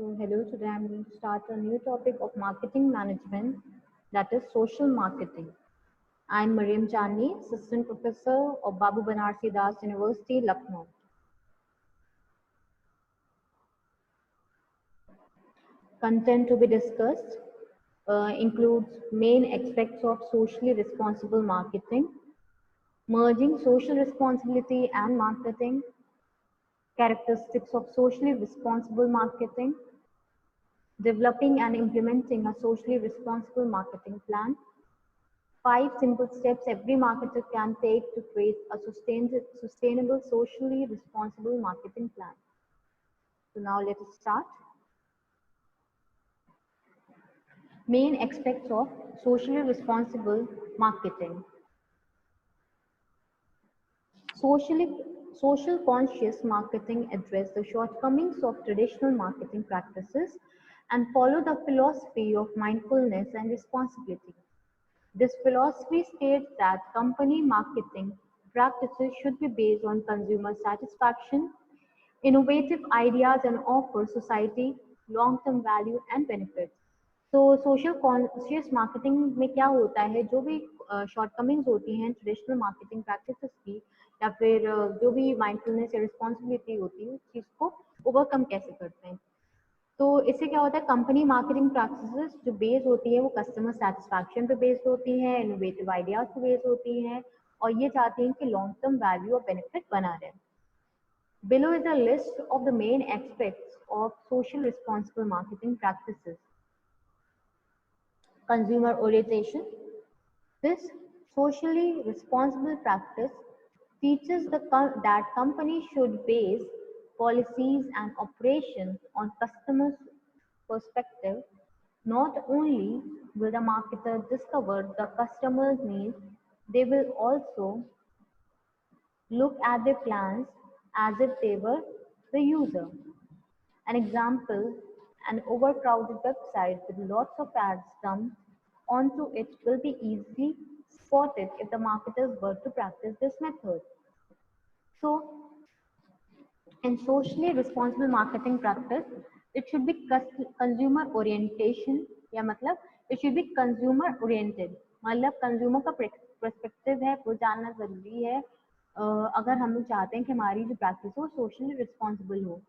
So hello, today I'm going to start a new topic of marketing management, that is social marketing. I'm Mariam Chani, Assistant Professor of Babu Banarsi Das University, Lucknow. Content to be discussed includes main aspects of socially responsible marketing, merging social responsibility and marketing, characteristics of socially responsible marketing, developing and implementing a socially responsible marketing plan, 5 simple steps every marketer can take to create a sustainable, socially responsible marketing plan. So now let us start. Main aspects of socially responsible marketing. Social conscious marketing address the shortcomings of traditional marketing practices and follow the philosophy of mindfulness and responsibility. This philosophy states that company marketing practices should be based on consumer satisfaction, innovative ideas, and offer society long-term value and benefits. तो social conscious marketing में क्या होता है, जो भी shortcomings होती हैं traditional marketing practices की, या फिर जो भी माइंडफुलनेस या रिस्पॉन्सिबिलिटी होती है, उस चीज़ को ओवरकम कैसे करते हैं। तो इससे क्या होता है, कंपनी मार्केटिंग प्रैक्टिसेस जो बेस्ड होती है वो कस्टमर सेटिस्फैक्शन पे बेस्ड होती हैं, इनोवेटिव आइडियाज पे बेस्ड होती हैं, और ये चाहती हैं कि लॉन्ग टर्म वैल्यू और बेनिफिट बना रहे। Below is a list of the main aspects of social responsible marketing practices. Consumer orientation. This socially responsible practice teaches that companies should base policies and operations on customers' perspective. Not only will the marketer discover the customer's needs, they will also look at their plans as if they were the user. An example, an overcrowded website with lots of ads dumped onto it will be easily spotted if the marketers were to practice this method. So, in socially responsible marketing practice, it should be consumer orientation, या मतलब it should be consumer oriented, मतलब consumer का perspective है वो जानना जरूरी है अगर हम लोग चाहते हैं कि हमारी जो प्रैक्टिस हो सोशली रिस्पॉन्सिबल हो।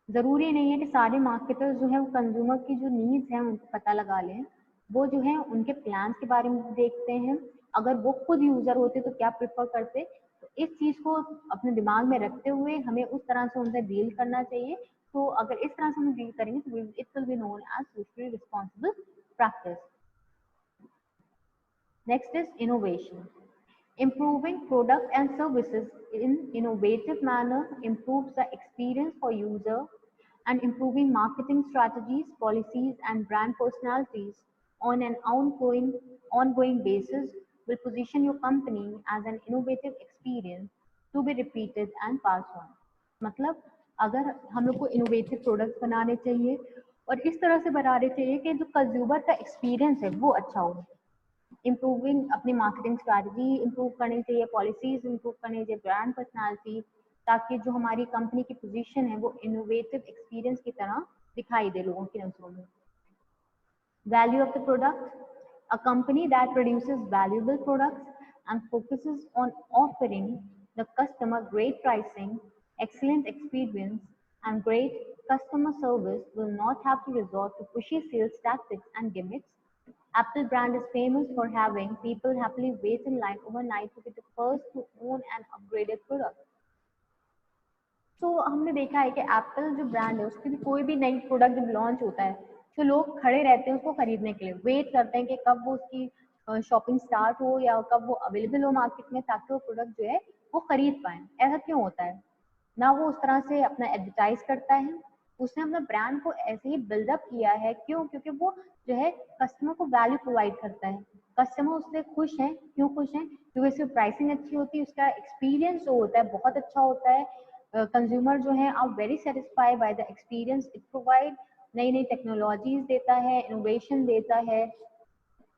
ज़रूरी नहीं है कि सारे मार्केटर्स जो है वो कंज्यूमर की जो नीड्स हैं उनको पता लगा लें, वो जो है उनके प्लान्स के बारे में देखते हैं, अगर वो खुद यूज़र होते तो क्या प्रेफर करते। तो इस चीज़ को अपने दिमाग में रखते हुए हमें उस तरह से उनसे डील करना चाहिए। तो अगर इस तरह से हम डील करेंगे तो it will be known as socially responsible practice. Next is innovation. Improving product and services in innovative manner improves the experience for user, and improving marketing strategies, policies, and brand personalities on an ongoing basis will position your company as an innovative experience to be repeated and passed on. मतलब अगर हम लोग को innovative products बनाने चाहिए और इस तरह से बनाने चाहिए कि जो कंज्यूमर का एक्सपीरियंस है वो अच्छा हो। इम्प्रूविंग अपनी मार्केटिंग स्ट्रैटेजी इम्प्रूव करनी चाहिए, पॉलिसीज इम्प्रूव करनी चाहिए, ब्रांड पर्सनालिटी, ताकि जो हमारी कंपनी की पोजीशन है वो इनोवेटिव एक्सपीरियंस की तरह दिखाई दे लोगों की नजरों में। Value of the product. A company that produces valuable products and focuses on offering the customer great pricing, excellent experience, and great customer service will not have to resort to pushy sales tactics and gimmicks. Apple brand is famous for having people happily wait in line overnight to be the first to own an upgraded product. तो हमने देखा है कि Apple जो brand है उसकी भी कोई भी नई प्रोडक्ट जब लॉन्च होता है तो लोग खड़े रहते हैं उसको खरीदने के लिए, वेट करते हैं कि कब वो उसकी शॉपिंग स्टार्ट हो या कब वो अवेलेबल हो मार्केट में, ताकि वो प्रोडक्ट जो है वो खरीद पाए। ऐसा क्यों होता है? ना वो उस तरह से अपना एडवर्टाइज करता है, उसने अपने ब्रांड को ऐसे ही बिल्डअप किया है। क्यों? क्योंकि वो जो है कस्टमर को वैल्यू प्रोवाइड करता है, कस्टमर उससे खुश हैं। क्यों खुश हैं? क्योंकि उसकी प्राइसिंग अच्छी होती है, उसका एक्सपीरियंस जो होता है बहुत अच्छा होता है, कंज्यूमर जो है are very satisfied by the experience it provide, नई नई टेक्नोलॉजीज देता है, इनोवेशन देता है,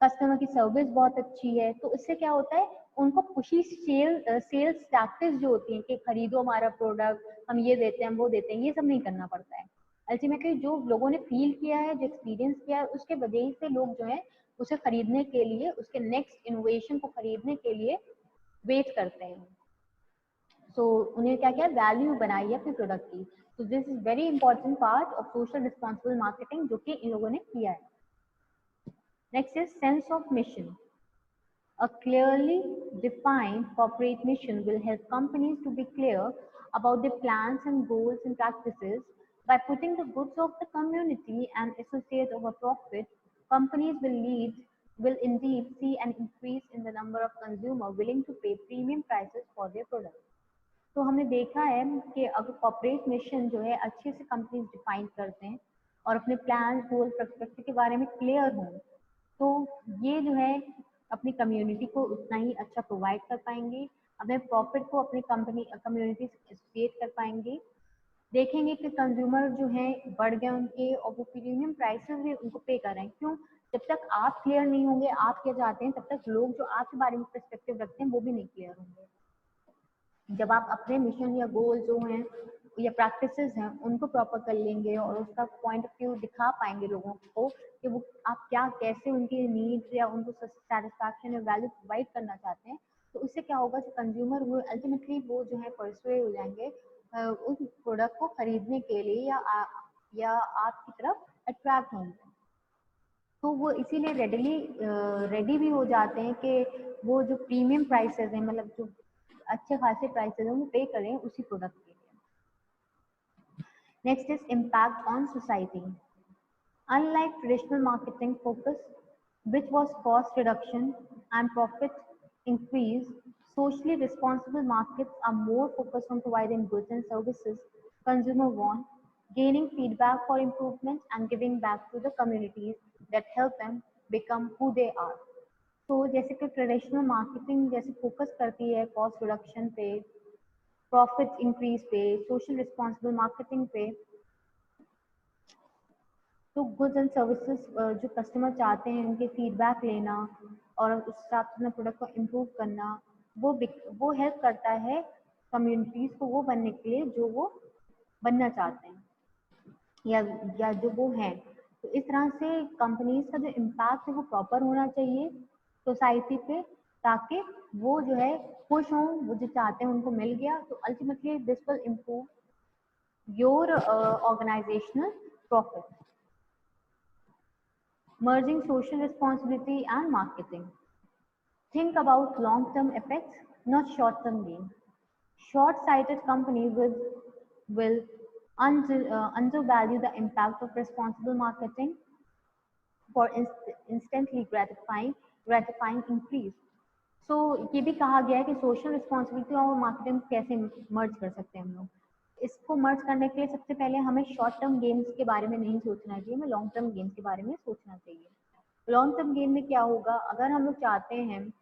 कस्टमर की सर्विस बहुत अच्छी है। तो इससे क्या होता है, उनको पुशी सेल्स टैक्टिक्स जो होती हैं कि खरीदो हमारा प्रोडक्ट, हम ये देते हैं, हम वो देते हैं, ये सब नहीं करना पड़ता है। अल्टीमेटली जो लोगों ने फील किया है, जो एक्सपीरियंस किया है, उसके वजह से लोग जो है उसे खरीदने के लिए, उसके नेक्स्ट इनोवेशन को खरीदने के लिए वेट करते हैं। सो उन्हें क्या क्या वैल्यू बनाई है अपने प्रोडक्ट की। तो this is very important part of social responsible marketing जो कि इन लोगों ने किया है। Next is sense of mission. A clearly defined corporate mission will help companies to be clear about their plans and goals and practices. By putting the goods of the community and associate over profit, companies will indeed see an increase in the number of consumers willing to pay premium prices for their products. तो हमने देखा है कि अगर corporate mission जो है अच्छे से कंपनीज डिफाइन करते हैं और अपने प्लान गोल पर्सपेक्टिव के बारे में क्लियर हों, तो ये जो है अपनी कम्युनिटी को उतना ही अच्छा प्रोवाइड कर पाएंगे, अपने प्रॉफिट को अपनी कम्युनिटी से एसोसिएट कर पाएंगे। देखेंगे कि कंज्यूमर जो है बढ़ गए उनके, और वो प्रीमियम प्राइसेस भी उनको पे कर रहे हैं। क्यों? जब तक आप क्लियर नहीं होंगे आप क्या चाहते हैं, तब तक लोग जो आपके बारे में पर्सपेक्टिव रखते हैं वो भी नहीं क्लियर होंगे। जब आप अपने मिशन या गोल जो हैं या प्रैक्टिसेस हैं उनको प्रॉपर कर लेंगे और उसका पॉइंट ऑफ व्यू दिखा पाएंगे लोगों को कि वो आप क्या कैसे उनकी नीड्स या उनको सेटिस्फैक्शन या वैल्यू प्रोवाइड करना चाहते हैं, तो उससे क्या होगा कि कंज्यूमर वो अल्टीमेटली वो जो है परसुएड हो जाएंगे उस प्रोडक्ट को खरीदने के लिए या आपकी तरफ अट्रैक्ट होंगे। तो वो इसीलिए रेडी भी हो जाते हैं कि वो जो प्रीमियम प्राइसेस हैं, मतलब जो अच्छे खासे प्राइसेस हैं, वो पे करें उसी प्रोडक्ट के लिए। Next is impact on society. Unlike traditional marketing focus, which was cost reduction and profit increase, socially responsible markets are more focused on providing goods and services consumer want, gaining feedback for improvement, and giving back to the communities that help them become who they are. तो जैसे कि traditional marketing जैसे focus करती है cost reduction पे, profit increase पे, social responsible marketing पे, तो गुड्स एंड सर्विसेज जो कस्टमर चाहते हैं उनके फीडबैक लेना और उस हिसाब से अपना प्रोडक्ट को इम्प्रूव करना, वो हेल्प करता है कम्युनिटीज़ को वो बनने के लिए जो वो बनना चाहते हैं या जो वो हैं। तो इस तरह से कंपनीज का जो इम्पैक्ट है वो प्रॉपर होना चाहिए सोसाइटी पे, ताकि वो जो है खुश हों, वो जो चाहते हैं उनको मिल गया, तो ultimately this will improve your organisational profit. Merging social responsibility and marketing. Think about long-term effects, not short-term gain. Short-sighted companies will undervalue the impact of responsible marketing for instantly gratifying increase. So ये भी कहा गया है कि social responsibility और marketing कैसे मर्ज कर सकते हैं हम लोग। इसको मर्ज करने के लिए सबसे पहले हमें शॉर्ट टर्म गेम्स के बारे में नहीं सोचना चाहिए, हमें लॉन्ग टर्म गेम्स के बारे में सोचना चाहिए। लॉन्ग टर्म गेम में क्या होगा, अगर हम लोग चाहते हैं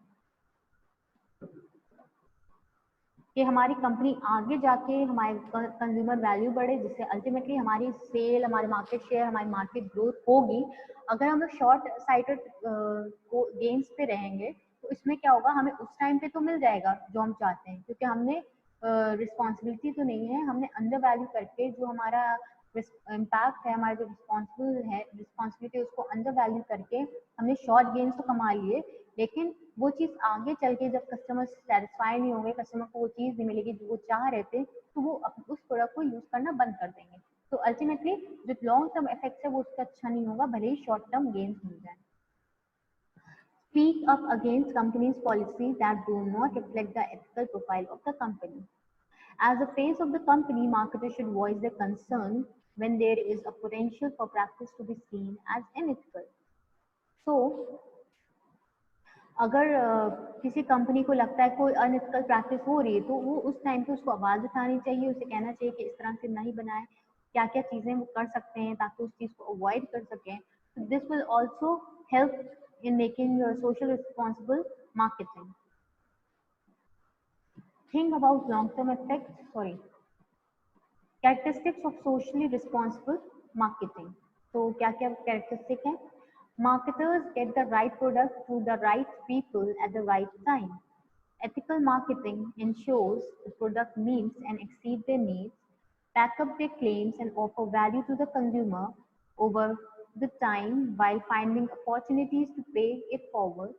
कि हमारी कंपनी आगे जाके हमारे कंज्यूमर वैल्यू बढ़े, जिससे अल्टीमेटली हमारी सेल, हमारे मार्केट शेयर, हमारी मार्केट ग्रोथ होगी। अगर हम लोग शॉर्ट साइटेड गेम्स पे रहेंगे तो इसमें क्या होगा, हमें उस टाइम पे तो मिल जाएगा जो हम चाहते हैं, क्योंकि हमने रिस्पॉन्सिबिलिटी तो नहीं है, हमने अंडर वैल्यू करके जो हमारा इम्पैक्ट है, हमारा जो रिस्पॉन्सिबिलिटी उसको अंडर वैल्यू करके हमने शॉर्ट गेन्स तो कमा लिए, लेकिन वो चीज़ आगे चल के जब कस्टमर सेटिस्फाई नहीं होंगे, कस्टमर को वो चीज़ नहीं मिलेगी जो वो चाह रहे थे, तो वो उस प्रोडक्ट को यूज़ करना बंद कर देंगे। तो अल्टीमेटली जो लॉन्ग टर्म इफेक्ट है वो उसका अच्छा नहीं होगा, भले ही शॉर्ट टर्म गेन्स मिल जाए। Speak up against companies' policies that do not reflect the ethical profile of the company. As the face of the company, marketers should voice their concern when there is a potential for practice to be seen as unethical. So, अगर किसी company को लगता है कोई unethical practice हो रही है, तो वो उस टाइम पे उसको आवाज़ उठानी चाहिए, उसे कहना चाहिए कि इस तरह से नहीं बनाए, क्या क्या चीज़ें वो कर सकते हैं ताकि उस चीज़ को अवॉइड कर सकें। This will also help in making social responsible marketing. Think about long-term effects. Characteristics of socially responsible marketing. तो क्या-क्या characteristic हैं? Marketers get the right product to the right people at the right time. Ethical marketing ensures the product meets and exceeds their needs, back up their claims, and offer value to the consumer over the time while finding opportunities to pay it forward.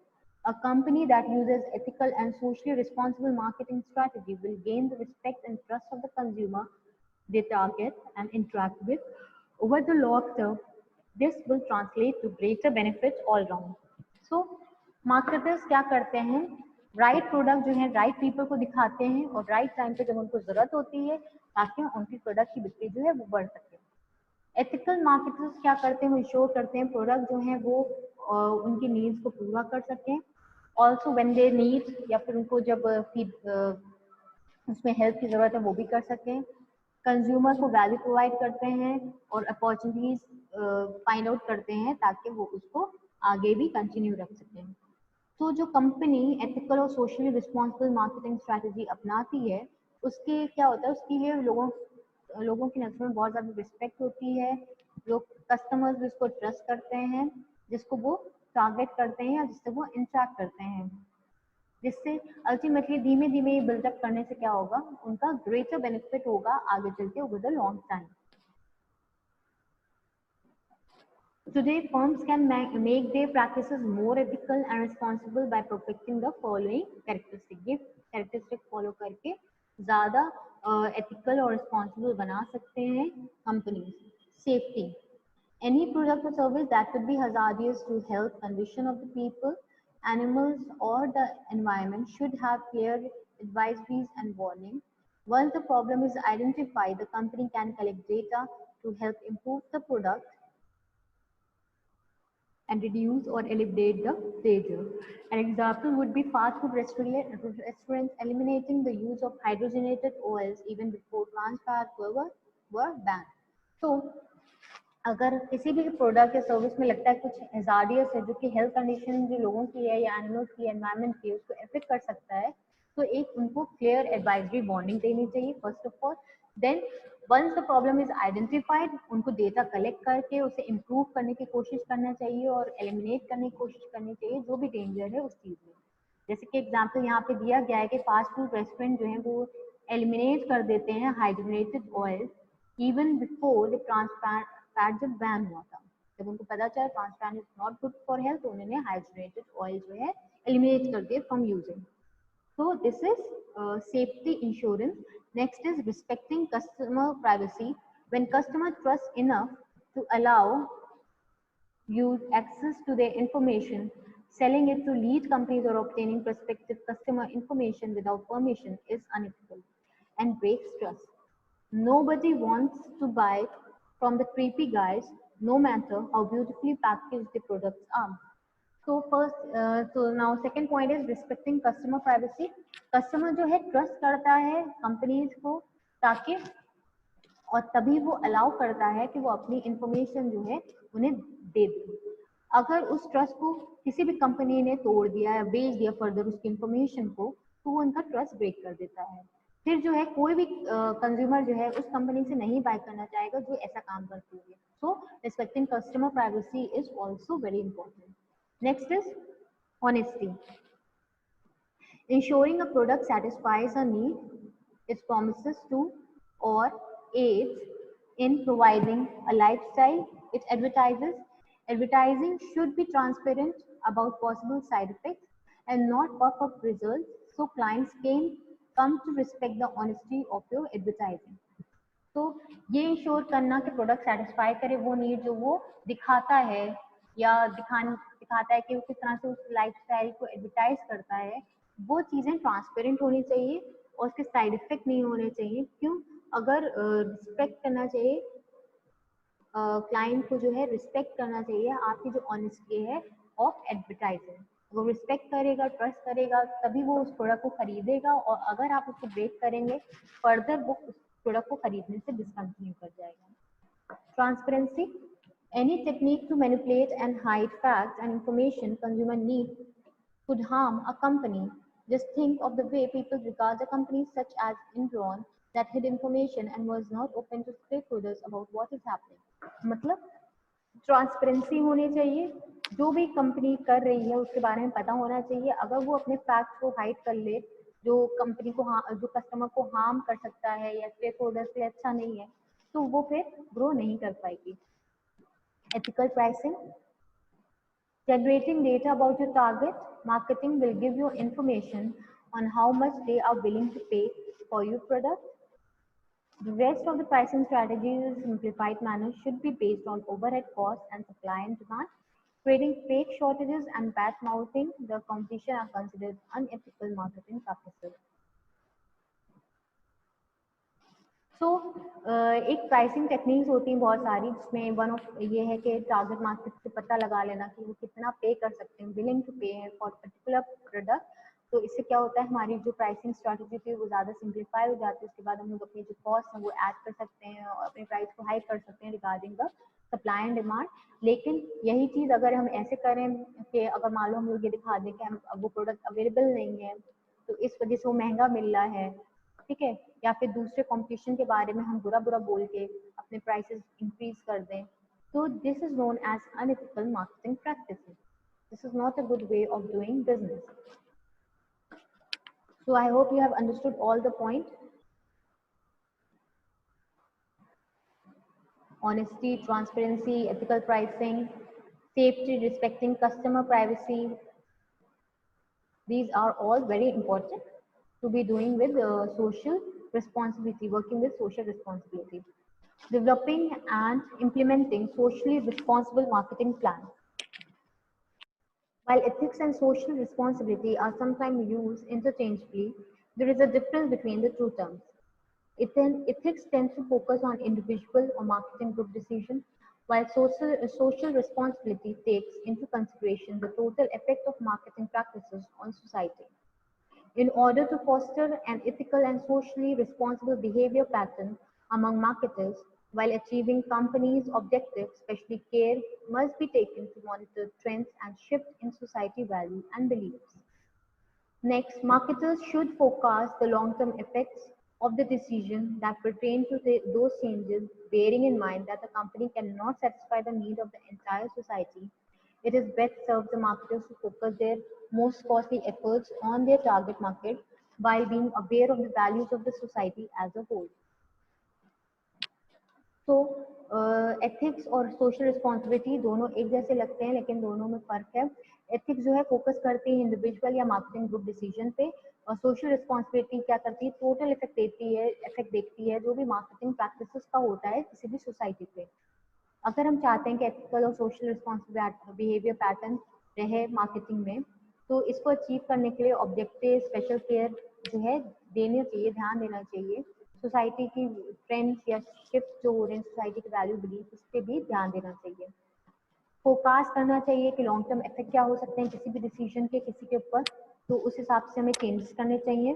A company that uses ethical and socially responsible marketing strategy will gain the respect and trust of the consumer they target and interact with. Over the long term, this will translate to greater benefits all round. So marketers क्या करते हैं, right product जो है right people को दिखाते हैं और right time पे जब उनको जरूरत होती है ताकि उनकी प्रोडक्ट की बिक्री जो है वो बढ़ सके। एथिकल मार्केटर्स क्या करते हैं, वो इंश्योर करते हैं प्रोडक्ट जो है वो उनकी नीड्स को पूरा कर सकें, ऑल्सो व्हेन दे नीड या फिर उनको जब उसमें हेल्प की जरूरत है वो भी कर सकें, कंज्यूमर को वैल्यू प्रोवाइड करते हैं और अपॉर्चुनिटीज फाइंड आउट करते हैं ताकि वो उसको आगे भी कंटिन्यू रख सकें। तो जो कंपनी एथिकल और सोशली रिस्पॉन्सिबल मार्केटिंग स्ट्रैटेजी अपनाती है उसके क्या होता है, उसके लिए लोगों की नजरों में बहुत ज़्यादा रिस्पेक्ट होती है, लोग कस्टमर्स भी उसको ट्रस्ट करते हैं जिसको वो टारगेट करते हैं या जिससे वो इंटरेक्ट करते हैं, जिससे अल्टीमेटली धीमे धीमे बिल्डअप करने से क्या होगा, उनका ग्रेटर बेनिफिट होगा आगे चल के over the long time. Today, firms can make their practices more ethical and responsible by perfecting the following characteristics. ये characteristic follow करके ज़्यादा ethical और responsible बना सकते हैं companies. Safety. Any product or service that could be hazardous to health condition of the people, animals, or the environment should have clear advisories and warnings. Once the problem is identified, the company can collect data to help improve the product and reduce or eliminate the danger. An example would be fast food restaurants eliminating the use of hydrogenated oils even before trans fats were banned. So, अगर किसी भी product या service में लगता है कुछ hazardous है जो कि हेल्थ कंडीशन जो लोगों की है या एनिमल्स की एनवायरनमेंट की है उसको इफेक्ट कर सकता है, तो एक उनको क्लियर एडवाइजरी वार्निंग देनी चाहिए first of all. Then once the problem is identified उनको डेटा कलेक्ट करके उसे इम्प्रूव करने की कोशिश करना चाहिए और एलिमिनेट करने की कोशिश करनी चाहिए जो भी डेंजर है उस चीज़ में। जैसे कि एग्जाम्पल यहाँ पे दिया गया है कि फास्ट फूड रेस्टोरेंट जो है वो एलिमिनेट कर देते हैं hydrogenated oil even before the trans fat जब बैन हुआ था, जब उनको पता चला trans fat is not good for health तो उन्होंने हाइड्रोजनेटेड ऑयल जो है एलिमिनेट कर दिए from using. So this is safety insurance. Next is respecting customer privacy. When customer trust enough to allow you access to their information, selling it to lead companies or obtaining prospective customer information without permission is unethical and breaks trust. Nobody wants to buy from the creepy guys, no matter how beautifully packaged the products are. So now second point is respecting customer privacy. Customer जो है trust करता है companies को ताकि और तभी वो allow करता है कि वो अपनी इंफॉर्मेशन जो है उन्हें दे दे। अगर उस ट्रस्ट को किसी भी कंपनी ने तोड़ दिया या बेच दिया फर्दर उसकी इंफॉर्मेशन को तो वो उनका ट्रस्ट ब्रेक कर देता है, फिर जो है कोई भी कंज्यूमर जो है उस कंपनी से नहीं बाय करना चाहेगा जो ऐसा काम करती है। So respecting customer privacy is also very important. Next is honesty. Ensuring a product satisfies a need, it promises to or aids in providing a lifestyle it advertises. Advertising should be transparent about possible side effects and not puff up results, so clients can come to respect the honesty of your advertising. तो ये ensure करना कि product satisfy करे वो need जो वो दिखाता है या दिखाता है कि वो किस तरह से उस लाइफस्टाइल को एडवर्टाइज करता है, वो चीज़ें ट्रांसपेरेंट होनी चाहिए और उसके साइड इफेक्ट नहीं होने चाहिए। क्यों? अगर रिस्पेक्ट करना चाहिए क्लाइंट को जो है रिस्पेक्ट करना चाहिए आपकी जो ऑनेस्टी है ऑफ एडवर्टाइजिंग। वो रिस्पेक्ट करेगा, ट्रस्ट करेगा तभी वो उस प्रोडक्ट को खरीदेगा और अगर आप उसको ब्रेक करेंगे फर्दर वो उस प्रोडक्ट को खरीदने से डिसकंटिन्यू कर जाएगा। Transparency. Any technique to manipulate and hide facts and information consumer need could harm a company. Just think of the way people regard the companies such as Enron that hid information and was not open to stakeholders about what is happening. मतलब transparency होनी चाहिए, जो भी company कर रही है उसके बारे में पता होना चाहिए। अगर वो अपने फैक्ट्स को हाइड कर ले जो कंपनी को जो कस्टमर को हार्म कर सकता है या स्टेक होल्डर्स के लिए अच्छा नहीं है, तो वो फिर ग्रो नहीं कर पाएगी। Ethical pricing, generating data about your target marketing will give you information on how much they are willing to pay for your product. The rest of the pricing strategies in a simplified manner should be based on overhead costs and supply and demand. Creating fake shortages and bad mouthing the competition are considered unethical marketing practices. So, एक pricing techniques होती हैं बहुत सारी, जिसमें one of ये है कि target market से पता लगा लेना कि वो कितना पे कर सकते हैं, विलिंग टू पे है फॉर पर्टिकुलर प्रोडक्ट। तो इससे क्या होता है, हमारी जो प्राइसिंग स्ट्रैटेजी थी वो ज़्यादा सिंप्लीफाई हो जाती है। उसके बाद हम लोग अपनी जो कॉस्ट है वो ऐड कर सकते हैं और अपने प्राइस को हाई कर सकते हैं regarding the supply and demand. लेकिन यही चीज़ अगर हम ऐसे करें कि अगर मान लो हम लोग ये दिखा दें कि हम वो प्रोडक्ट अवेलेबल नहीं है, तो इस वजह से वो महंगा मिल रहा है, ठीक है, या फिर दूसरे कंपटीशन के बारे में हम बुरा बुरा बोल के अपने प्राइसेस इंक्रीज कर दें, तो this is known as unethical marketing practices. This is not a good way of doing business. So I hope you have understood all the point. Honesty, transparency, ethical pricing, safety, respecting customer privacy, these are all very important to be doing with social responsibility, working with social responsibility. Developing and implementing socially responsible marketing plans. While ethics and social responsibility are sometimes used interchangeably, there is a difference between the two terms. Ethics tends to focus on individual or marketing group decisions, while social responsibility takes into consideration the total effect of marketing practices on society. In order to foster an ethical and socially responsible behavior pattern among marketers, while achieving companies' objectives, especially care must be taken to monitor trends and shifts in society values and beliefs. Next, marketers should forecast the long-term effects of the decision that pertain to those changes, bearing in mind that the company cannot satisfy the need of the entire society. It is best serves the marketers to focus their most costly efforts on their target market while being aware of the values of the society as a whole. तो ethics और social responsibility दोनों एक जैसे लगते हैं, लेकिन दोनों में फ़र्क है। एथिक्स जो है फोकस करती है इंडिविजुअल या मार्केटिंग ग्रुप डिसीजन पे, और सोशल रिस्पॉन्सिबिलिटी क्या करती है, टोटल इफेक्ट देखती है जो भी मार्केटिंग प्रैक्टिसेस का होता है किसी भी सोसाइटी पे। अगर हम चाहते हैं कि एथिकल और सोशल रिस्पॉन्सिबिलिटी बिहेवियर पैटर्न रहे मार्केटिंग में, तो इसको अचीव करने के लिए ऑब्जेक्टिव स्पेशल केयर जो है देना चाहिए, ध्यान देना चाहिए। सोसाइटी की ट्रेंड्स या शिफ्ट जो हो रहे हैं, सोसाइटी के वैल्यू बिलीफ, इस पर भी ध्यान देना चाहिए। फोरकास्ट करना चाहिए कि लॉन्ग टर्म इफेक्ट क्या हो सकते हैं किसी भी डिसीजन के किसी के ऊपर, तो उस हिसाब से हमें चेंजेस करने चाहिए।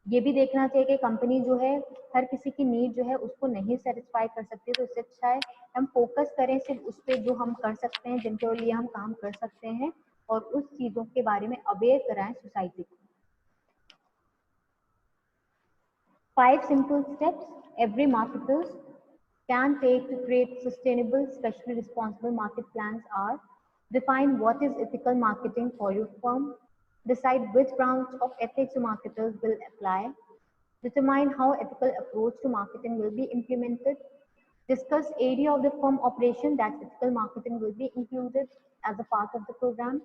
ये भी देखना चाहिए कि कंपनी जो है हर किसी की नीड जो है उसको नहीं सेटिस्फाई कर सकती, तो इससे अच्छा है हम फोकस करें सिर्फ उस पर जो हम कर सकते हैं, जिनके लिए हम काम कर सकते हैं, और उस चीज़ों के बारे में अवेयर कराएं सोसाइटी को। 5 simple steps every marketers can take to create sustainable, socially responsible market plans are: define what is ethical marketing for your firm, decide which branch of ethics marketers will apply, determine how ethical approach to marketing will be implemented, discuss area of the firm operation that ethical marketing will be included as a part of the program,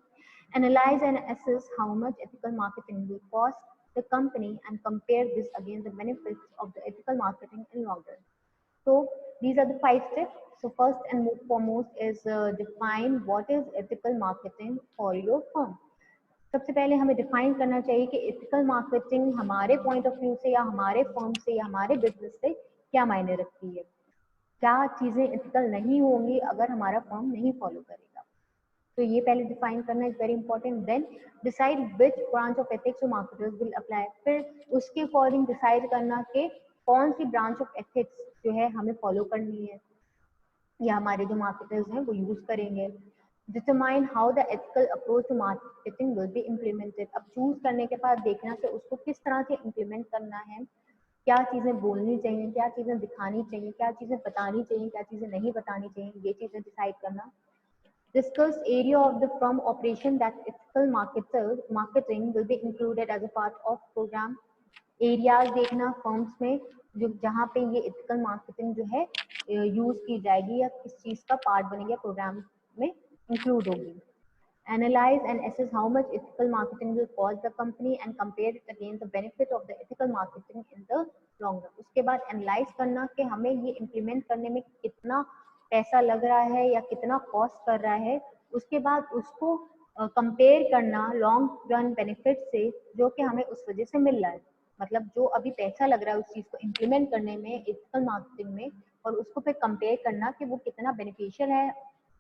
analyze and assess how much ethical marketing will cost the company and compare this against the benefits of the ethical marketing in long run. So these are the 5 steps. So first and foremost is define what is ethical marketing for your firm. सबसे पहले हमें define करना चाहिए कि ethical marketing हमारे point of view से या हमारे फर्म से या हमारे बिजनेस से क्या मायने रखती है, क्या चीज़ें एथिकल नहीं होंगी अगर हमारा फर्म नहीं फॉलो करेगा। तो ये पहले डिफाइन करना is very important. Then decide which branch of ethics marketers will apply, फिर उसके अकॉर्डिंग डिसाइड करना कि कौन सी ब्रांच ऑफ एथिक्स जो है हमें फॉलो करनी है या हमारे जो मार्केटर्स हैं वो यूज करेंगे। Determine how the ethical approach to marketing will be implemented, अब चूज करने के बाद देखना कि उसको किस तरह से इम्प्लीमेंट करना है, क्या चीज़ें बोलनी चाहिए, क्या चीज़ें दिखानी चाहिए, क्या चीज़ें बतानी चाहिए, क्या चीज़ें नहीं बतानी चाहिए, ये चीज़ें डिसाइड करना। Discuss area of the firm operation that ethical marketing will be included as a part of program. Areas देखना firms में जो जहाँ पे ये ethical marketing जो है यूज की जाएगी या किस चीज का पार्ट बनेगी प्रोग्राम में इंक्लूड होगी. Analyze and assess how much ethical marketing will cost the company and compare it against the benefit of the ethical marketing in the long run. उसके बाद एनालाइज करना कि हमें ये इम्प्लीमेंट करने में कितना पैसा लग रहा है या कितना कॉस्ट कर रहा है. उसके बाद उसको कंपेयर करना लॉन्ग रन बेनिफिट से जो कि हमें उस वजह से मिल रहा है. मतलब जो अभी पैसा लग रहा है उस चीज को इम्प्लीमेंट करने में एथिकल मार्केटिंग में और उसको फिर कंपेयर करना कि वो कितना बेनिफिशियल है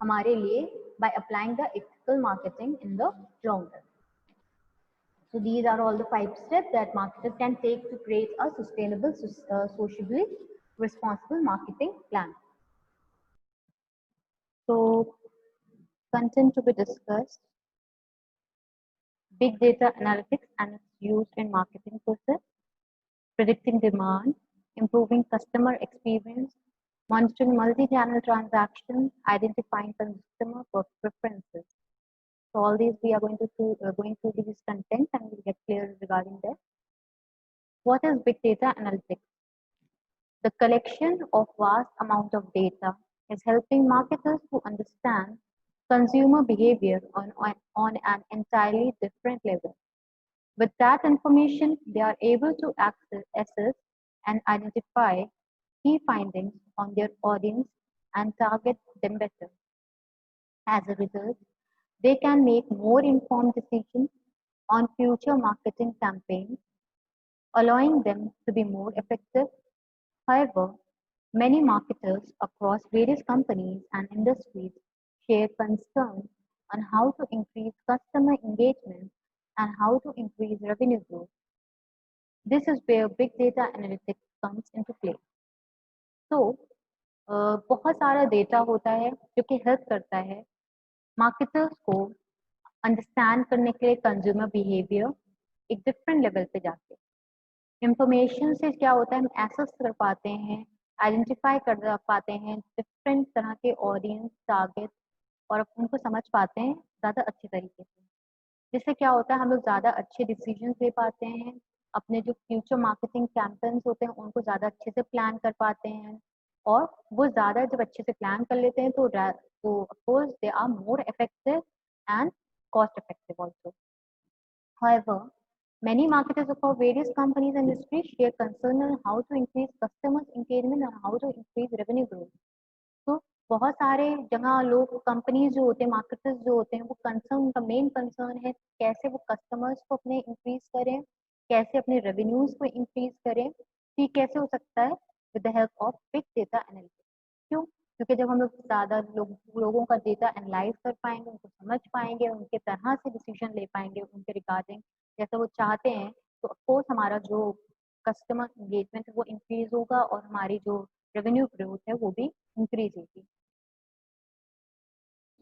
हमारे लिए by applying the ethical marketing in the long run. So these are all the 5 steps that marketers can take to create a sustainable, socially responsible marketing plan. So content to be discussed, big data analytics and its use in marketing process, predicting demand, improving customer experience, monitoring multi-channel transactions, identifying customer preferences. So all these we are going to going through these content and we'll get clear regarding that. What is big data analytics? The collection of vast amount of data is helping marketers to understand consumer behavior on an entirely different level. With that information, they are able to assess and identify key findings on their audience and target them better. As a result, they can make more informed decisions on future marketing campaigns, allowing them to be more effective. However, many marketers across various companies and industries share concerns on how to increase customer engagement and how to increase revenue growth. This is where big data analytics comes into play. So, बहुत सारा data होता है जो कि help करता है marketers को understand करने के लिए कंज्यूमर बिहेवियर एक डिफरेंट लेवल पे जाके. इंफॉर्मेशन से क्या होता है हम एसेस कर पाते हैं, आइडेंटिफाई कर पाते हैं डिफरेंट तरह के ऑडियंस टारगेट और उनको समझ पाते हैं ज़्यादा अच्छे तरीके से. जिससे क्या होता है हम लोग ज़्यादा अच्छे डिसीजन ले पाते हैं, अपने जो फ्यूचर मार्केटिंग कैंपेन्स होते हैं उनको ज़्यादा अच्छे से प्लान कर पाते हैं और वो ज़्यादा जब अच्छे से प्लान कर लेते हैं तो of course they are more effective and cost effective also. However, many marketers across various companies and industries share concern on how to increase customers engagement and how to increase revenue growth. तो बहुत सारे जगह लोग companies जो होते हैं marketers जो होते हैं वो कंसर्न उनका मेन कंसर्न है कैसे वो कस्टमर्स को अपने इंक्रीज करें, कैसे अपने रेवेन्यूज को इंक्रीज करें. ये कैसे हो सकता है with the help of big data analytics. क्यों? क्योंकि जब हम लोग ज़्यादा लोगों का डेटा एनालाइज कर पाएंगे, उनको समझ पाएंगे, उनके तरह से डिसीजन ले पाएंगे उनके रिगार्डिंग जैसा वो चाहते हैं, तो ऑफकोर्स हमारा जो कस्टमर इंगेजमेंट है वो इंक्रीज होगा और हमारी जो रेवेन्यू ग्रोथ है वो भी इंक्रीज होगी.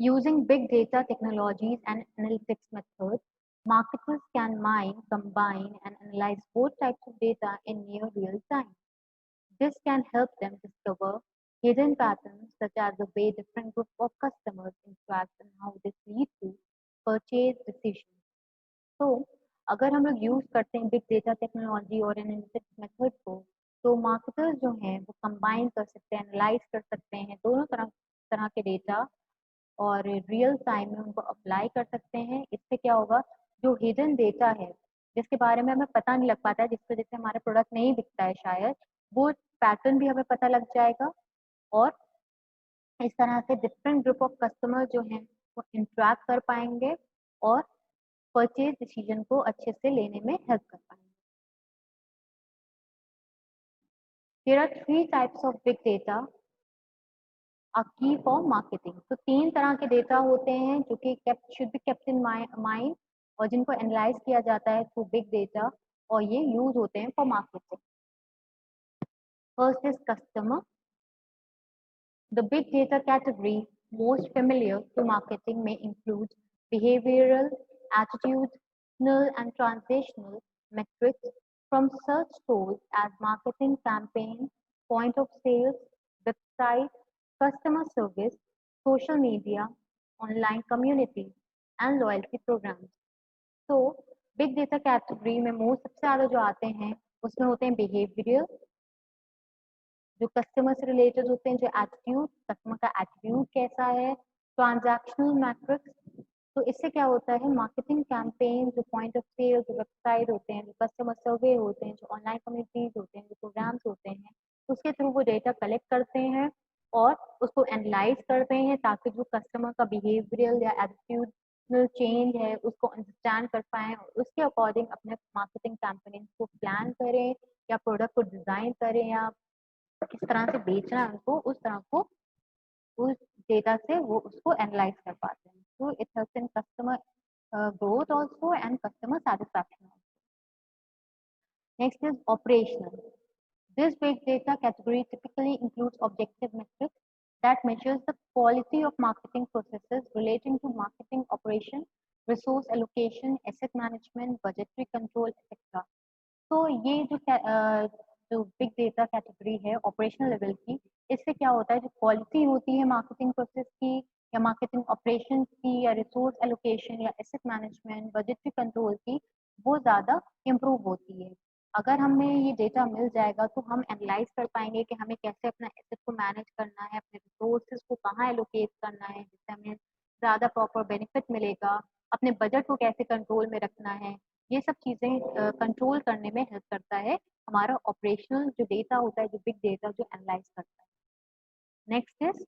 Using big data technologies and analytics methods, marketers can mine, combine, and analyze both types of data in near real time. This can help them discover hidden patterns such as the way different groups of customers interact and how this leads to purchase decisions. तो अगर हम लोग use करते हैं big data technology और analytics method को तो marketers जो हैं वो कंबाइन कर सकते हैं, एनालाइज कर सकते हैं दोनों तरह तरह के डेटा और रियल टाइम में उनको अप्लाई कर सकते हैं. इससे क्या होगा जो हिडन डेटा है जिसके बारे में हमें पता नहीं लग पाता है जिस वजह से हमारा प्रोडक्ट नहीं बिकता है शायद वो पैटर्न भी हमें पता लग जाएगा और इस तरह से डिफरेंट ग्रुप ऑफ कस्टमर जो हैं वो इंटरेक्ट कर पाएंगे और परचेज डिसीजन को अच्छे से लेने में हेल्प कर पाएंगे. There are 3 types of big data are key for marketing. तो 3 तरह के डेटा होते हैं जो कि should be kept in mind और जिनको एनालाइज किया जाता है थ्रू बिग डेटा और ये यूज होते हैं for marketing. First is customer. The big data category most familiar to marketing may include behavioral, attitudinal, and transitional metrics from such tools as marketing campaigns, point of sales, website, customer service, social media, online communities, and loyalty programs. तो big data category में most सबसे ज़्यादा जो आते हैं उसमें होते हैं बिहेवियरल, जो कस्टमर से रिलेटेड होते हैं, जो एटीट्यूड, कस्टमर का एटीट्यूड कैसा है, ट्रांजैक्शनल मैट्रिक्स। तो इससे क्या होता है, मार्केटिंग कैंपेन, जो पॉइंट ऑफ सेल, जो वेबसाइट होते हैं, जो कस्टमर सर्वे होते हैं, जो ऑनलाइन कम्युनिटीज होते हैं, जो प्रोग्राम्स होते हैं, उसके थ्रू वो डेटा कलेक्ट करते हैं और उसको एनालाइज करते हैं ताकि जो कस्टमर का बिहेवियरल या एटीट्यूडनल चेंज है उसको अंडरस्टैंड कर पाएँ और उसके अकॉर्डिंग अपने मार्केटिंग कैंपेन को प्लान करें या प्रोडक्ट को डिज़ाइन करें या किस तरह से बेचना है उनको, उस तरह को उस डेटा से वो उसको एनालाइज कर पाते हैं। तो it helps in customer growth also and customer satisfaction. Next is operational. This big data category typically includes objective metrics that measures the quality of marketing processes relating to marketing operation, resource allocation, asset management, budgetary control, etc. तो ये जो big data category है operational level की, इससे क्या होता है, जो क्वालिटी होती है मार्केटिंग प्रोसेस की या मार्केटिंग ऑपरेशन की या रिसोर्स एलोकेशन या एसेट मैनेजमेंट, बजटरी कंट्रोल की, वो ज़्यादा इम्प्रूव होती है। अगर हमें ये डेटा मिल जाएगा तो हम एनालाइज कर पाएंगे कि हमें कैसे अपना एसेट को मैनेज करना है, अपने रिसोर्सेज को कहाँ एलोकेट करना है जिससे हमें ज़्यादा प्रॉपर बेनिफिट मिलेगा, अपने बजट को कैसे कंट्रोल में रखना है। ये सब चीज़ें कंट्रोल करने में हेल्प करता है हमारा ऑपरेशनल जो डेटा होता है, जो बिग डेटा जो एनालाइज करता है। Next is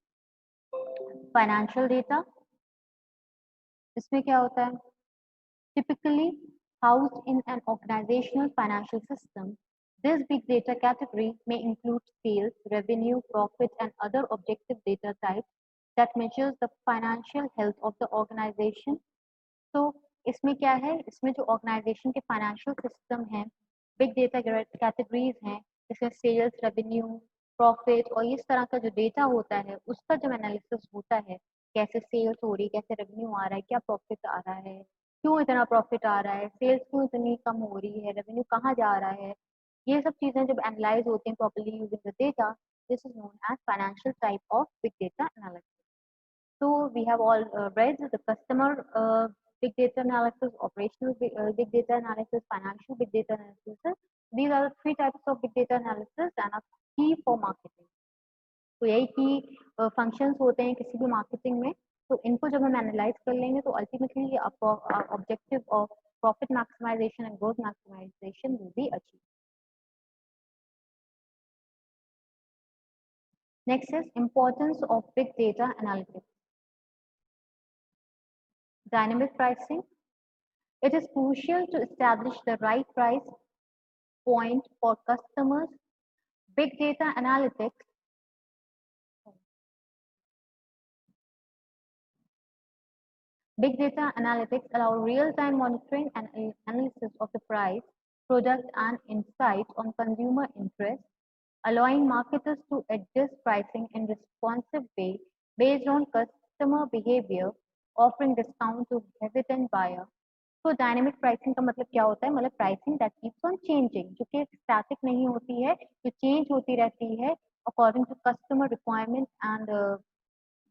financial data. इसमें क्या होता है, typically housed in an organizational financial system, this big data category may include sales, revenue, profit, and other objective data types that measures the financial health of the organization. तो इसमें क्या है, इसमें जो ऑर्गेनाइजेशन के फाइनेंशियल सिस्टम है, big data categories हैं, जैसे सेल्स, रेवेन्यू, प्रॉफिट और इस तरह का जो डेटा होता है उसका जब एनालिसिस होता है, कैसे सेल्स हो रही, कैसे रेवेन्यू आ रहा है, क्या प्रॉफिट आ रहा है, क्यों इतना प्रॉफिट आ रहा है, सेल्स क्यों इतनी कम हो रही है, रेवेन्यू कहाँ जा रहा है, ये सब चीज़ें जब एनालाइज होती हैं properly using the data, this is known as financial type of big data analysis. So we have all read the customer big data analysis, operational big data analysis, financial big data analysis. These are the three types of big data analysis and are key for marketing. तो यही की functions होते हैं किसी भी marketing में, तो इनको जब हम एनालाइज कर लेंगे तो ultimately objective of profit maximisation and growth maximisation will be achieve. Next is importance of big data analytics. Dynamic pricing. It is crucial to establish the right price point for customers. Big data analytics allow real-time monitoring and analysis of the price, product, and insights on consumer interest, allowing marketers to adjust pricing in responsive way based on customer behavior, offering discount to hesitant buyer. तो dynamic pricing का मतलब क्या होता है, मतलब pricing that keeps on changing, जो कि static नहीं होती है, जो चेंज होती रहती है according to customer requirement and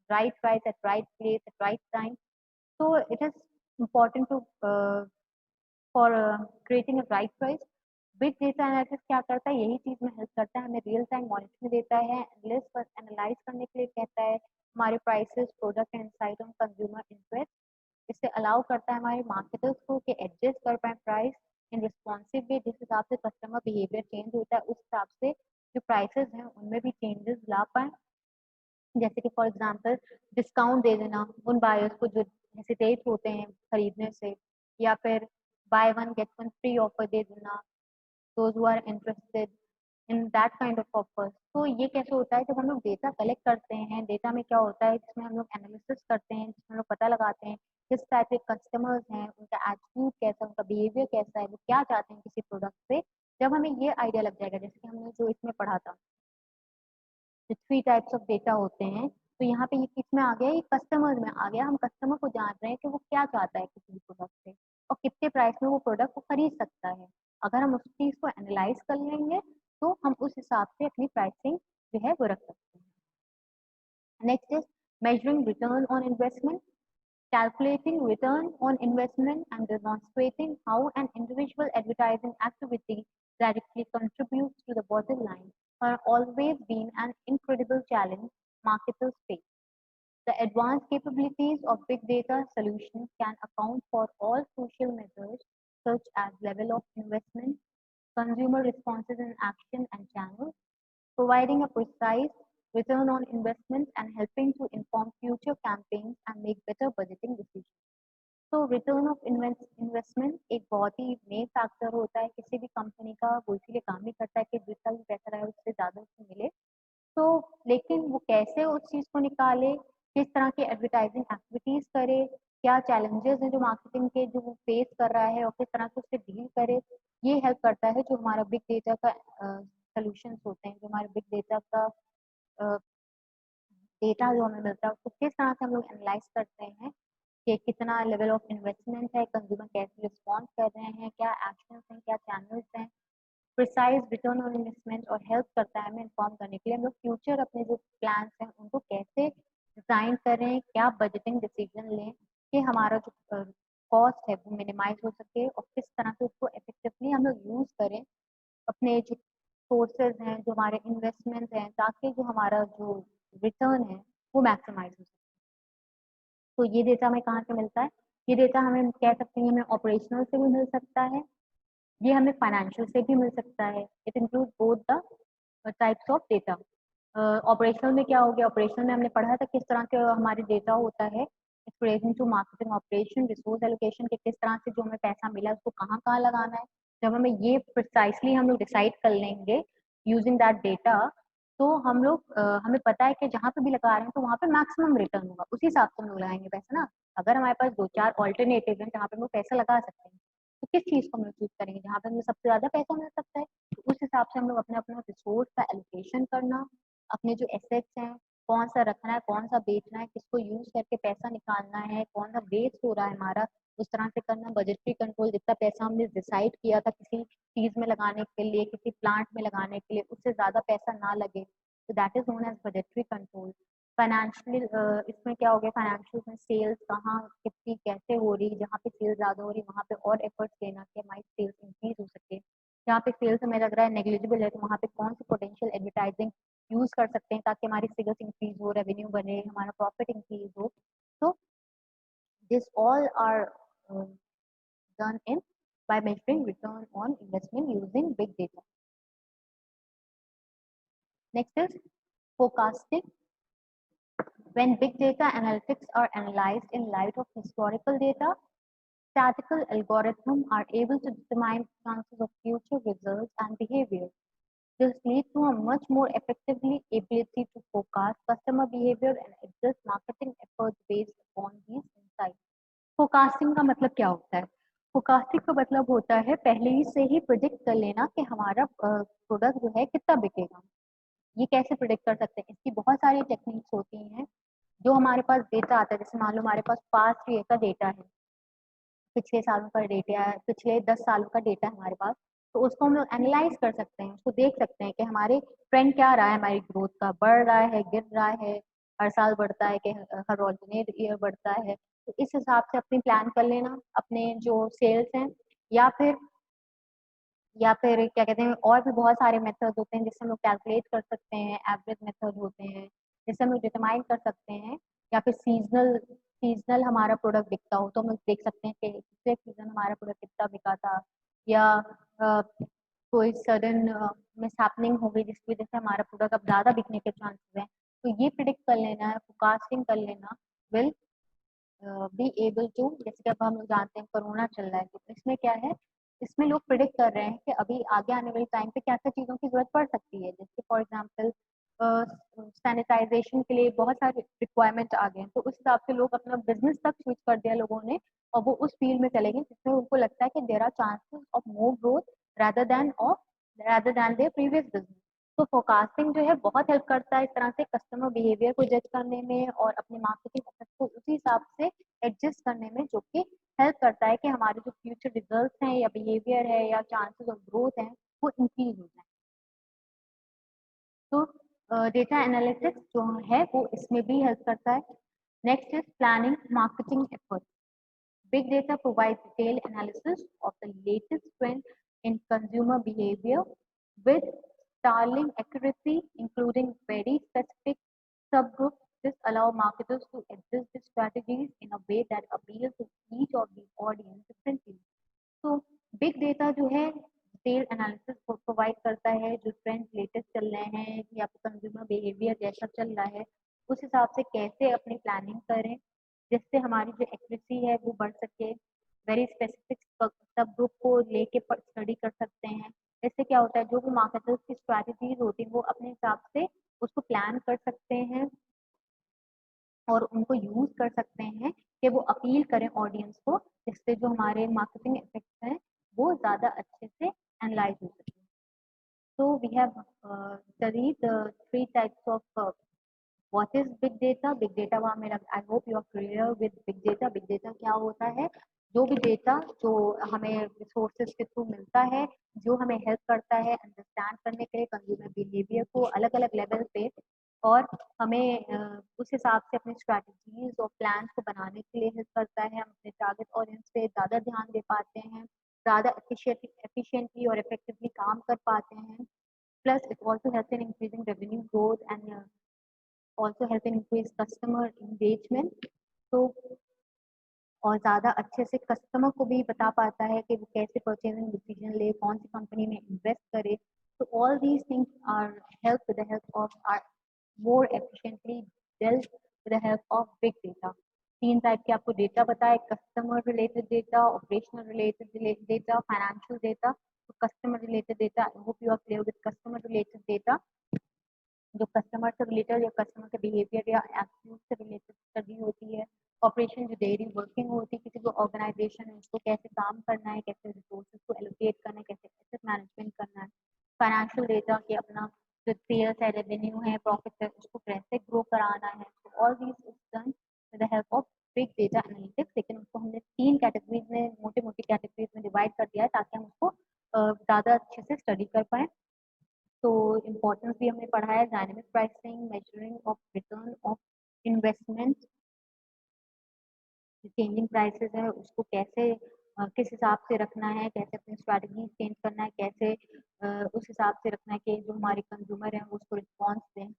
right price at right place at right time. So it is important to for creating a right price. Big data analysis क्या करता है, यही चीज में हेल्प करता है, हमें रियल टाइम मॉनिटरिंग देता है, एनालाइज करने के लिए कहता है हमारे prices, product and insight on consumer interest. इससे अलाउ करता है हमारे मार्केटर्स को कि एडजस्ट कर पाए प्राइस इन रिस्पॉन्सिव वे, जिस हिसाब से कस्टमर बिहेवियर चेंज होता है उस हिसाब से जो प्राइसेस हैं उनमें भी चेंजेस ला पाए. जैसे कि फॉर एग्जांपल डिस्काउंट दे देना उन बायर्स को जो हेसिटेट होते हैं खरीदने से, या फिर buy one get one free offer दे देना those who are interested in that kind of offers. तो ये कैसे होता है, जब हम लोग डेटा कलेक्ट करते हैं, डेटा में क्या होता है जिसमें हम लोग एनालिसिस करते हैं, जिसमें हम लोग पता लगाते हैं किस टाइप के कस्टमर्स हैं, उनका एटीट्यूड कैसा है, उनका बिहेवियर कैसा है, वो क्या चाहते हैं किसी प्रोडक्ट से. जब हमें ये आइडिया लग जाएगा, जैसे कि हमने जो इसमें पढ़ा था थ्री टाइप्स ऑफ डेटा होते हैं, तो यहाँ पे ये किसमें आ गया, ये कस्टमर में आ गया. हम कस्टमर को जान रहे हैं कि वो क्या चाहता है किसी भी प्रोडक्ट से और कितने प्राइस में वो प्रोडक्ट को खरीद सकता है. अगर हम उस चीज़ को एनालाइज कर लेंगे तो हम उस हिसाब से अपनी प्राइसिंग जो है वो रख सकते हैं. Next is measuring return on investment. calculating return on investment and demonstrating how an individual advertising activity directly contributes to the bottom line have always been an incredible challenge marketers face. The advanced capabilities of big data solutions can account for all crucial measures such as level of investment, consumer responses in action and channels, providing a precise return on investment and helping to inform future campaigns and make better budgeting decisions. तो return of investment एक बहुत ही main factor होता है किसी भी company का, वो इसीलिए काम ही करता है कि जितना भी पैसा रहे उससे ज़्यादा उसको मिले। तो लेकिन वो कैसे उस चीज़ को निकाले, किस तरह की एडवर्टाइजिंग एक्टिविटीज़ करे, क्या चैलेंजेस हैं जो मार्केटिंग के जो वो फेस कर रहा है और किस तरह से उससे डील करे, ये हेल्प करता है जो हमारा बिग डेटा का सॉल्यूशंस होते हैं, जो हमारे बिग डेटा का डेटा जो हमें मिलता है उसको किस तरह से हम लोग एनालाइज करते हैं कि कितना लेवल ऑफ इन्वेस्टमेंट है, कंज्यूमर कैसे रिस्पॉन्ड कर रहे हैं, क्या एक्शंस हैं, क्या चैनल्स हैं, प्रिसाइज रिटर्न ऑन इन्वेस्टमेंट और हेल्प करता है हमें इन्फॉर्म करने के लिए हम लोग फ्यूचर अपने जो प्लान्स हैं उनको कैसे डिज़ाइन करें, क्या बजटिंग डिसीजन लें कि हमारा जो कॉस्ट है वो मिनिमाइज हो सके और किस तरह से उसको इफेक्टिवली हम लोग यूज़ करें अपने जो सोर्सेज हैं, जो हमारे इन्वेस्टमेंट हैं, ताकि जो हमारा जो रिटर्न है वो मैक्सिमाइज हो सके। तो ये डेटा हमें कहाँ से मिलता है? ये डेटा हमें कह सकते हैं हमें ऑपरेशनल से भी मिल सकता है, ये हमें फाइनेंशियल से भी मिल सकता है। It include both the types of data. Operational में क्या हो गया, ऑपरेशनल में हमने पढ़ा था किस तरह के हमारे डेटा होता है relating to marketing operation, resource allocation के किस तरह से जो हमें पैसा मिला उसको कहाँ कहाँ लगाना है। जब हमें ये प्रिसाइसली हम लोग डिसाइड कर लेंगे यूजिंग दैट डेटा, तो हम लोग हमें पता है कि जहाँ पे भी लगा रहे हैं तो वहाँ पे मैक्सिमम रिटर्न होगा, उसी हिसाब से हम लोग लगाएंगे पैसा ना। अगर हमारे पास दो चार ऑल्टरनेटिव हैं जहाँ पे हम लोग पैसा लगा सकते हैं, तो किस चीज़ को हम लोग चूज करेंगे जहाँ पे हमें सबसे ज़्यादा पैसा मिल सकता है। तो उस हिसाब से हम लोग अपने अपने रिसोर्स का एलोकेशन करना, अपने जो एसेट्स हैं कौन सा रखना है, कौन सा बेचना है, किसको यूज करके पैसा निकालना है, कौन सा वेस्ट हो रहा है हमारा, उस तरह से करना। बजटरी कंट्रोल, जितना पैसा हमने डिसाइड किया था किसी चीज़ में लगाने के लिए, किसी प्लांट में लगाने के लिए, उससे ज़्यादा पैसा ना लगे, तो that is known as budgetary control. Financial इसमें क्या हो गया, फाइनेंशियल में सेल्स कहाँ कितनी कैसे हो रही, जहाँ पे सेल्स ज़्यादा हो रही वहाँ पे और एफर्ट्स देना कि हमारी सेल्स इंक्रीज हो सके। जहाँ पे सेल्स हमें लग रहा है नेग्लिजिबल है तो वहाँ पे कौन सी पोटेंशियल एडवर्टाइजिंग यूज कर सकते हैं ताकि हमारी सेल्स इंक्रीज हो, रेवेन्यू बने, हमारा प्रॉफिट इंक्रीज हो। तो this all are done in by measuring return on investment using big data. Next is forecasting. When big data analytics are analyzed in light of historical data, statistical algorithms are able to determine chances of future results and behavior. This leads to a much more effectively ability to forecast customer behavior and adjust marketing efforts based upon these insights. Forecasting का मतलब क्या होता है? Forecasting का मतलब होता है पहले ही से ही प्रिडिक्ट कर लेना कि हमारा प्रोडक्ट जो है कितना बिकेगा। ये कैसे प्रिडिक्ट कर सकते हैं? इसकी बहुत सारी टेक्निक्स होती हैं। जो हमारे पास डेटा आता है, जैसे मान लो हमारे पास पास्ट ईयर का डेटा है, पिछले सालों का डेटा है, पिछले 10 सालों का डेटा है हमारे पास, तो उसको हम लोग एनालाइज कर सकते हैं, उसको देख सकते हैं कि हमारे ट्रेंड क्या रहा है, हमारी ग्रोथ का बढ़ रहा है, गिर रहा है, हर साल बढ़ता है कि हर ऑल्टरनेट ईयर बढ़ता है। तो इस हिसाब से अपनी प्लान कर लेना अपने जो सेल्स हैं, या फिर क्या कहते हैं, और भी बहुत सारे मेथड होते हैं जिससे हम लोग कैलकुलेट कर सकते हैं, एवरेज मेथड होते हैं जिससे हम लोग डिटरमाइन कर सकते हैं। या फिर सीजनल सीजनल हमारा प्रोडक्ट बिकता हो तो हम लोग देख सकते हैं कि पिछले सीजन हमारा प्रोडक्ट कितना बिका था, या कोई सडन मिसहैपनिंग हो गई जिसकी वजह से हमारा प्रोडक्ट अब ज़्यादा बिकने के चांसेस हैं। तो ये प्रिडिक्ट कर लेना है, फोरकास्टिंग कर लेना विल बी एबल टू, जैसे कि अब हम लोग जानते हैं कोरोना चल रहा है, तो इसमें क्या है, इसमें लोग प्रिडिक्ट कर रहे हैं कि अभी आगे आने वाले टाइम पे क्या क्या चीज़ों की जरूरत पड़ सकती है। जैसे फॉर एग्जांपल सैनिटाइजेशन के लिए बहुत सारे रिक्वायरमेंट आ गए हैं, तो उस हिसाब से लोग अपना बिजनेस तक स्विच कर दिया लोगों ने, और वो उस फील्ड में चले गए जिसमें उनको लगता है कि there are chances of more growth rather than their previous business. तो फोरकास्टिंग जो है बहुत हेल्प करता है इस तरह से कस्टमर बिहेवियर को जज करने में और अपने मार्केटिंग एफर्ट्स को उसी हिसाब से एडजस्ट करने में, जो कि हेल्प करता है कि हमारे जो फ्यूचर रिजल्ट्स हैं या बिहेवियर है या चांसेस ऑफ ग्रोथ हैं वो इंक्रीज हो जाए। तो डेटा एनालिटिक्स जो है वो इसमें भी हेल्प करता है। Next is planning marketing efforts. Big data provides detailed analysis of the latest trend in consumer behavior with startling accuracy, including very specific subgroups. This allows marketers to adjust the strategies in a way that appeals to each of the audience differently. तो big data जो है detail analysis को provide करता है जो trend latest चल रहे हैं या फिर कंज्यूमर बिहेवियर जैसा चल रहा है उस हिसाब से कैसे अपनी प्लानिंग करें जिससे हमारी जो एक्यूरेसी है वो बढ़ सके वेरी स्पेसिफिक सब ग्रुप को लेके स्टडी कर सकते हैं इससे क्या होता है जो भी मार्केटर्स की स्ट्रैटेजीज होती हैं वो अपने हिसाब से उसको प्लान कर सकते हैं और उनको यूज कर सकते हैं कि वो अपील करें ऑडियंस को जिससे जो हमारे मार्केटिंग इफेक्ट्स हैं वो ज़्यादा अच्छे से एनालाइज हो सके so we have studied the three types of what is big data big data वहाँ मेरा I hope you are clear with big data क्या होता है जो भी डेटा जो हमें रिसोर्सेज के थ्रू मिलता है जो हमें हेल्प करता है अंडरस्टैंड करने के लिए कंज्यूमर बिहेवियर को अलग अलग लेवल पे और हमें उस हिसाब से अपनी स्ट्रैटेजीज और प्लान को बनाने के लिए हेल्प करता है हम अपने टारगेट ऑडियंस पे ज़्यादा ध्यान दे पाते हैं ज़्यादा एफिशिएंटली और इफेक्टिवली काम कर पाते हैं plus it also help in increasing revenue growth and also help in increase customer engagement तो और ज़्यादा अच्छे से कस्टमर को भी बता पाता है कि वो कैसे परचेजिंग डिसीजन ले कौन सी कंपनी में इन्वेस्ट करे तो all these things are help with the help of are more efficiently dealt with the help of big data तीन टाइप के आपको डेटा बताए customer related data operational related data financial data तो customer related data I hope you are clear with customer related data जो customer से related या customer के behaviour या एटीट्यूड से रिलेटेड स्टडी होती है ऑपरेशन जो डेली वर्किंग होती है किसी को ऑर्गेनाइजेशन है उसको कैसे काम करना है कैसे रिसोर्सेज को एलोकेट करना है कैसे एसेट मैनेजमेंट करना है फाइनेंशियल डेटा कि अपना जो सेल्स है रेवेन्यू है प्रॉफिट है उसको कैसे ग्रो कराना है तो all these is done with the help of big data analytics लेकिन उसको हमने तीन कैटेगरीज में मोटी मोटी कैटेगरीज में डिवाइड कर दिया है ताकि हम उसको ज़्यादा अच्छे से स्टडी कर पाएँ तो इम्पोर्टेंस भी हमने पढ़ा है dynamic pricing measuring of return of investment changing prices है उसको कैसे किस हिसाब से रखना है कैसे अपनी स्ट्रैटेजी चेंज करना है कैसे उस हिसाब से रखना है कि जो हमारे कंज्यूमर हैं वो उसको रिस्पॉन्स दें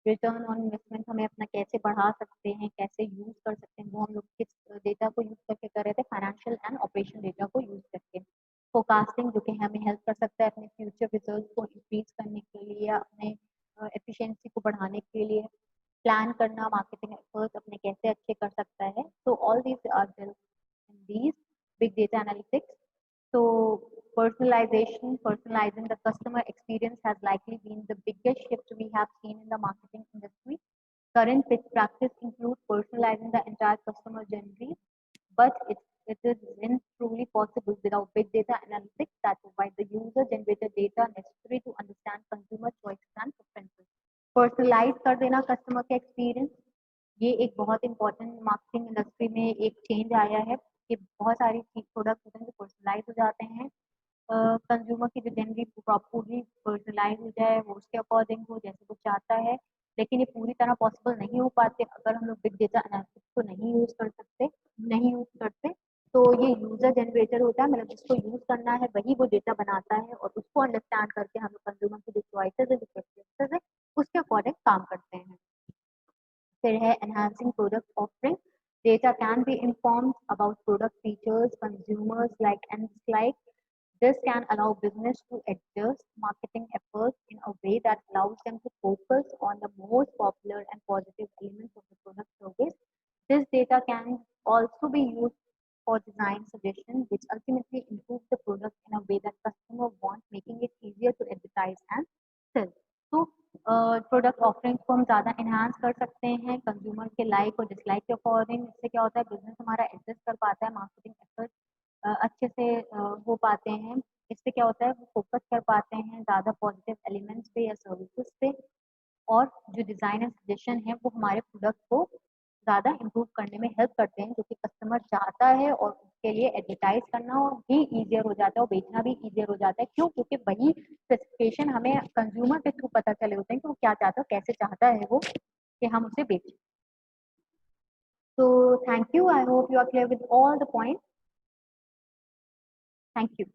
रिटर्न ऑन इन्वेस्टमेंट हमें अपना कैसे बढ़ा सकते हैं कैसे यूज कर सकते हैं वो हम लोग किस डेटा को यूज करके कर रहे थे फाइनेंशियल एंड ऑपरेशन डेटा को यूज करके फोरकास्टिंग जो कि हमें हेल्प कर सकता है अपने फ्यूचर रिजल्ट को इंक्रीज करने के लिए या अपने एफिशिएंसी को बढ़ाने के लिए प्लान करना मार्केटिंग एफर्ट्स अपने कैसे अच्छे कर सकता है तो all these are in these big data analytics so personalizing the customer experience has likely been the biggest shift we have seen in the marketing industry. Current practice includes personalizing the entire customer journey, but it isn't truly possible without big data analytics that provide the user-generated data necessary to understand consumer choices and preferences. Personalize कर देना customer के experience ये एक बहुत important marketing industry में एक change आया है कि बहुत सारी चीज प्रोडक्ट होते हैं जो पर्सनलाइज हो जाते हैं कंज्यूमर की जो जनरली प्रॉपरली पर्सनलाइज हो जाए वो उसके अकॉर्डिंग हो जैसे वो चाहता है लेकिन ये पूरी तरह पॉसिबल नहीं हो पाते अगर हम लोग बिग डेटा एनालिसिस को नहीं यूज करते तो ये यूजर जनरेटर होता है मतलब जिसको यूज करना है वही वो डेटा बनाता है और उसको अंडरस्टैंड करके हम लोग कंज्यूमर की जो चॉइसेस है जो प्रेफरेंसेस है उसके अकॉर्डिंग काम करते हैं फिर है enhancing product offering. Data can be informed about product features, consumers like and dislike. This can allow business to adjust marketing efforts in a way that allows them to focus on the most popular and positive elements of the product service. This data can also be used for design suggestions, which ultimately improve the product in a way that customer want, making it easier to advertise and sell. तो product offerings को हम ज़्यादा enhance कर सकते हैं consumer के like और dislike के अकॉर्डिंग इससे क्या होता है बिजनेस हमारा एडजस्ट कर पाता है मार्केटिंग एफर्ट अच्छे से हो पाते हैं इससे क्या होता है वो फोकस कर पाते हैं ज़्यादा पॉजिटिव एलिमेंट्स पे या सर्विसेज पे और जो डिज़ाइन एंड सजेशन है वो हमारे प्रोडक्ट को ज़्यादा इम्प्रूव करने में हेल्प करते हैं जो कि कस्टमर चाहता है और उसके लिए एडवर्टाइज करना भी ईजियर हो जाता है और बेचना भी ईजियर हो जाता है क्यों क्योंकि वही स्पेसिफिकेशन हमें कंज्यूमर के थ्रू पता चले होते हैं कि वो क्या चाहता है कैसे चाहता है वो कि हम उसे बेचें So thank you. I hope you are clear with all the points. Thank you.